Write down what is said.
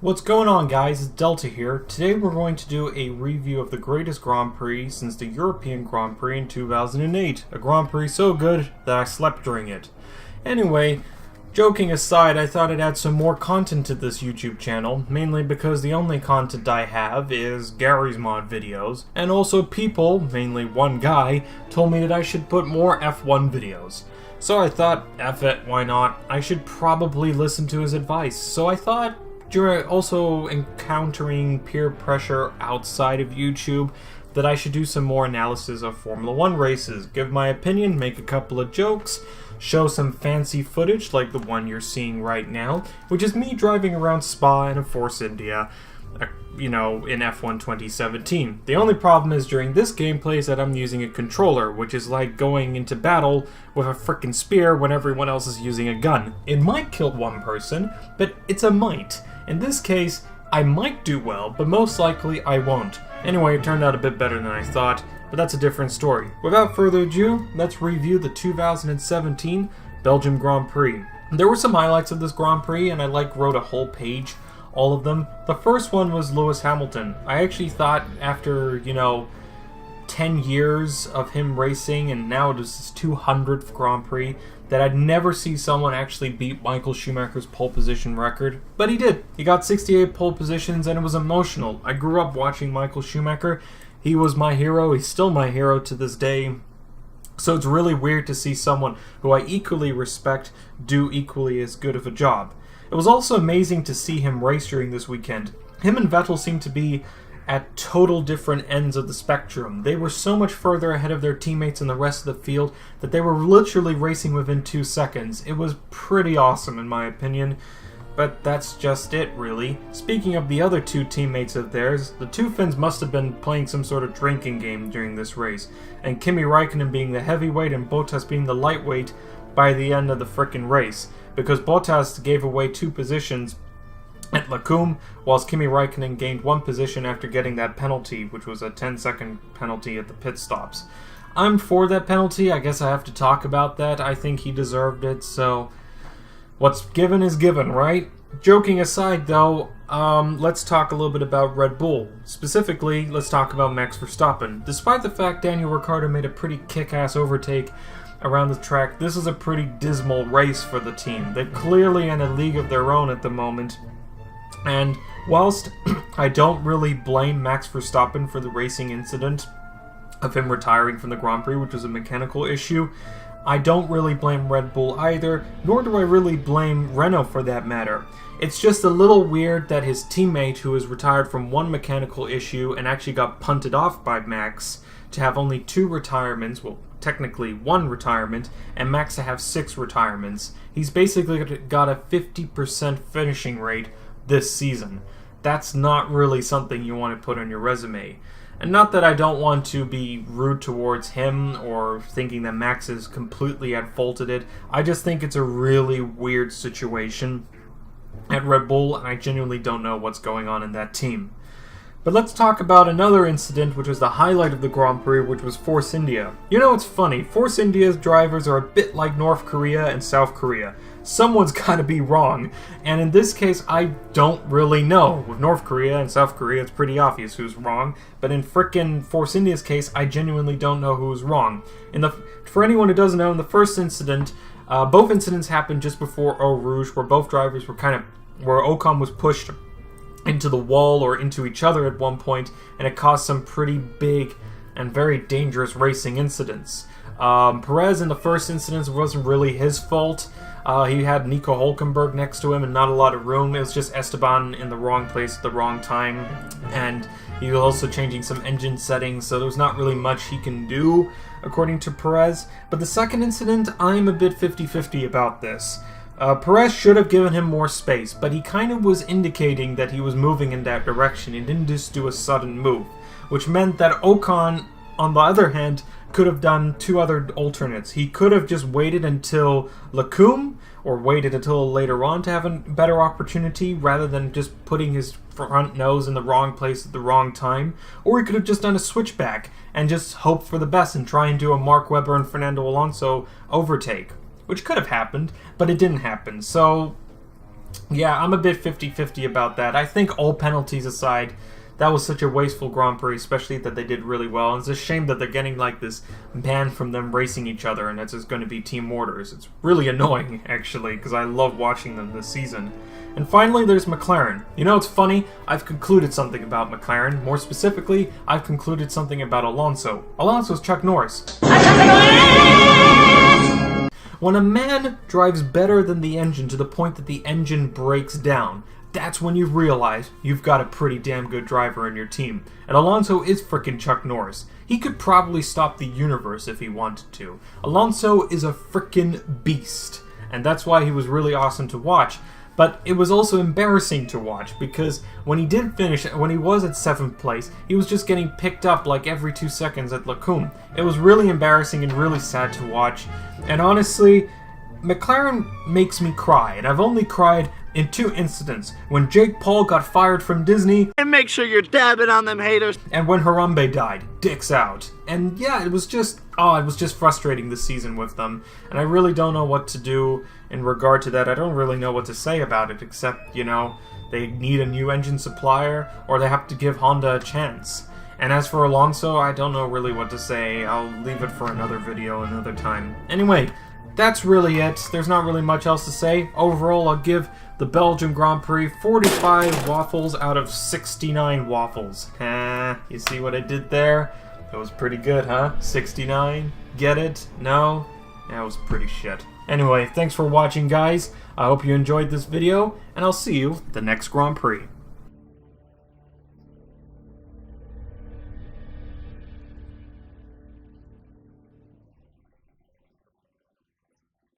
What's going on, guys? It's Delta here. Today we're going to do a review of the greatest Grand Prix since the European Grand Prix in 2008. A Grand Prix so good that I slept during it. Anyway, joking aside, I thought I'd add some more content to this YouTube channel, mainly because the only content I have is Gary's mod videos, and also people, mainly one guy, told me that I should put more F1 videos. So I thought, F it, why not? I should probably listen to his advice. So I thought, during also encountering peer pressure outside of YouTube, that I should do some more analysis of Formula 1 races, give my opinion, make a couple of jokes, show some fancy footage like the one you're seeing right now, which is me driving around Spa in a Force India, in F1 2017. The only problem is during this gameplay is that I'm using a controller, which is like going into battle with a frickin' spear when everyone else is using a gun. It might kill one person, but it's a might. In this case, I might do well, but most likely I won't. Anyway, it turned out a bit better than I thought, but that's a different story. Without further ado, let's review the 2017 Belgian Grand Prix. There were some highlights of this Grand Prix, and I wrote a whole page, all of them. The first one was Lewis Hamilton. I actually thought after, 10 years of him racing, and now it is his 200th Grand Prix, that I'd never see someone actually beat Michael Schumacher's pole position record. But he did. He got 68 pole positions, and it was emotional. I grew up watching Michael Schumacher. He was my hero. He's still my hero to this day. So it's really weird to see someone who I equally respect do equally as good of a job. It was also amazing to see him race during this weekend. Him and Vettel seemed to be at total different ends of the spectrum. They were so much further ahead of their teammates in the rest of the field that they were literally racing within 2 seconds. It was pretty awesome in my opinion, but that's just it really. Speaking of the other two teammates of theirs, the two Finns must have been playing some sort of drinking game during this race, and Kimi Räikkönen being the heavyweight and Bottas being the lightweight by the end of the frickin' race, because Bottas gave away 2 positions at Lacombe, whilst Kimi Räikkönen gained 1 position after getting that penalty, which was a 10-second penalty at the pit stops. I'm for that penalty. I guess I have to talk about that. I think he deserved it, so what's given is given, right? Joking aside, though, let's talk a little bit about Red Bull. Specifically, let's talk about Max Verstappen. Despite the fact Daniel Ricciardo made a pretty kick-ass overtake around the track, this is a pretty dismal race for the team. They're clearly in a league of their own at the moment. And whilst I don't really blame Max Verstappen for the racing incident of him retiring from the Grand Prix, which was a mechanical issue, I don't really blame Red Bull either, nor do I really blame Renault for that matter. It's just a little weird that his teammate, who was retired from 1 mechanical issue and actually got punted off by Max, to have only 2 retirements, well, technically 1 retirement, and Max to have 6 retirements. He's basically got a 50% finishing rate this season. That's not really something you want to put on your resume. And not that I don't want to be rude towards him or thinking that Max is completely at fault at it. I just think it's a really weird situation at Red Bull, and I genuinely don't know what's going on in that team. But let's talk about another incident which was the highlight of the Grand Prix, which was Force India. You know, it's funny. Force India's drivers are a bit like North Korea and South Korea. Someone's got to be wrong, and in this case, I don't really know. With North Korea and South Korea, it's pretty obvious who's wrong, but in frickin' Force India's case, I genuinely don't know who's wrong. For anyone who doesn't know, in the first incident, both incidents happened just before Eau Rouge, where both drivers were where Ocon was pushed into the wall or into each other at one point, and it caused some pretty big and very dangerous racing incidents. Perez in the first incident wasn't really his fault. He had Nico Hülkenberg next to him and not a lot of room. It was just Esteban in the wrong place at the wrong time, and he was also changing some engine settings, so there was not really much he can do, according to Perez. But the second incident, I'm a bit 50-50 about this. Perez should have given him more space, but he kind of was indicating that he was moving in that direction. He didn't just do a sudden move, which meant that Ocon, on the other hand, could have done 2 other alternates. He could have just waited until Lacombe, or waited until later on to have a better opportunity, rather than just putting his front nose in the wrong place at the wrong time. Or he could have just done a switchback and just hope for the best and try and do a Mark Webber and Fernando Alonso overtake, which could have happened, but it didn't happen. So Yeah, I'm a bit 50-50 about that. I think all penalties aside, that was such a wasteful Grand Prix, especially that they did really well. And it's a shame that they're getting like this ban from them racing each other, and it's just going to be team orders. It's really annoying, actually, because I love watching them this season. And finally, there's McLaren. You know, it's funny, I've concluded something about McLaren. More specifically, I've concluded something about Alonso. Alonso's Chuck Norris. When a man drives better than the engine to the point that the engine breaks down, that's when you realize you've got a pretty damn good driver in your team. And Alonso is frickin' Chuck Norris. He could probably stop the universe if he wanted to. Alonso is a frickin' beast. And that's why he was really awesome to watch. But it was also embarrassing to watch, because when he did finish, when he was at 7th place, he was just getting picked up like every 2 seconds at Lecumbe. It was really embarrassing and really sad to watch. And honestly, McLaren makes me cry, and I've only cried in 2 incidents. When Jake Paul got fired from Disney, and make sure you're dabbing on them haters, and when Harambe died. Dicks out. And yeah, it was just frustrating this season with them, and I really don't know what to do in regard to that. I don't really know what to say about it, except, you know, they need a new engine supplier, or they have to give Honda a chance. And as for Alonso, I don't know really what to say. I'll leave it for another video another time. Anyway, that's really it. There's not really much else to say. Overall, I'll give the Belgian Grand Prix 45 waffles out of 69 waffles. You see what I did there? That was pretty good, huh? 69? Get it? No? That was pretty shit. Anyway, thanks for watching, guys. I hope you enjoyed this video, and I'll see you at the next Grand Prix.